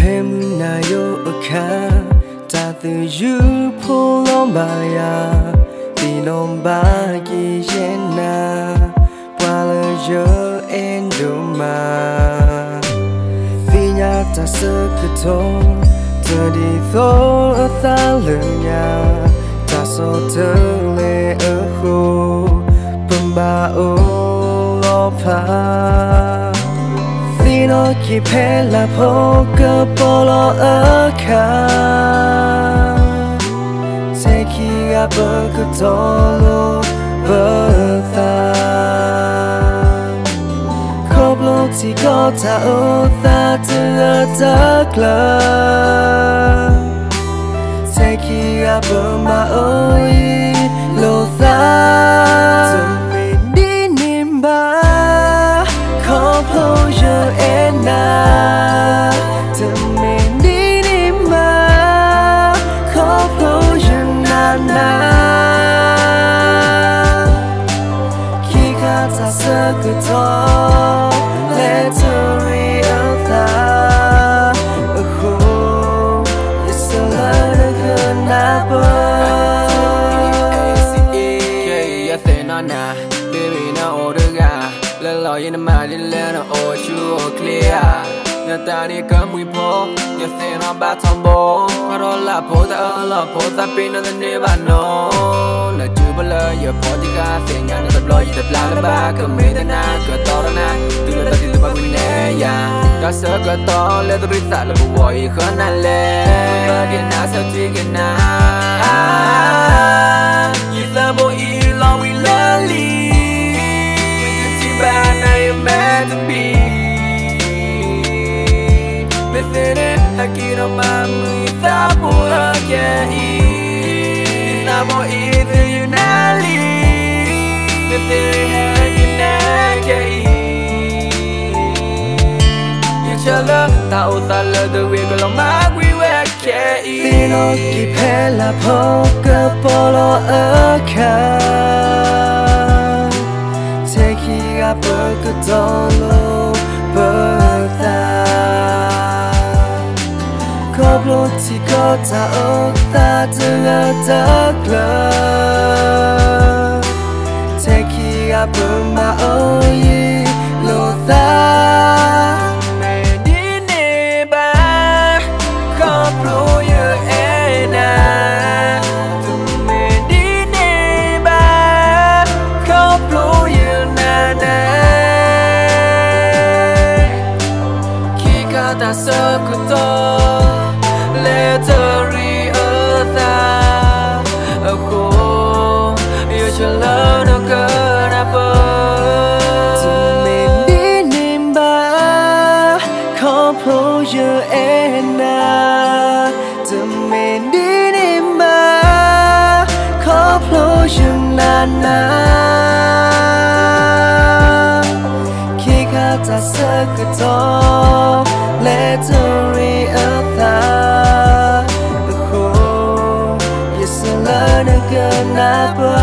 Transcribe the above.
Hemunayo aka tatu yu pulomaya tinomba kiyena pala yo enduma finya tasakato tadi thol athalnya tasotele aku pembao lopa Fino ki pela poka polo aka Seki apa ketolo berta Koblok si kota ota tertakla Seki apa maoi lotha Baby na order la lo yin ma li le no o chu o clear na ta ni ka mui po ya se na ba thom bo ro la po ta pe na ne ba no na chu ba la ya po ti ka se nya na blo yi bla la ba ka me da na ka to na tu la ta ti ba ku ne ya ka sa ka to le ta bi sa la bo yi kha na le ba ke na sa ti ke na yi sa bo yi lo wi la li meant to be within it I get on my mood that boy I can't eat that boy either you not leave within it I can't eat you tell her that was I love the way go on my we were can't eat Fino ki pela poka polo aka Berketolo berta Koblok si kota ota tertakla Teki apa maoi lotha Medine ba Koblok ya enak Medine ba Koblok ya nana Ta sakuto letari ata aku yo chala no kenapa menimba koplo yo ena menimba koplo yo nana kika ta sakuto Letari ata aku Yesalah kenapa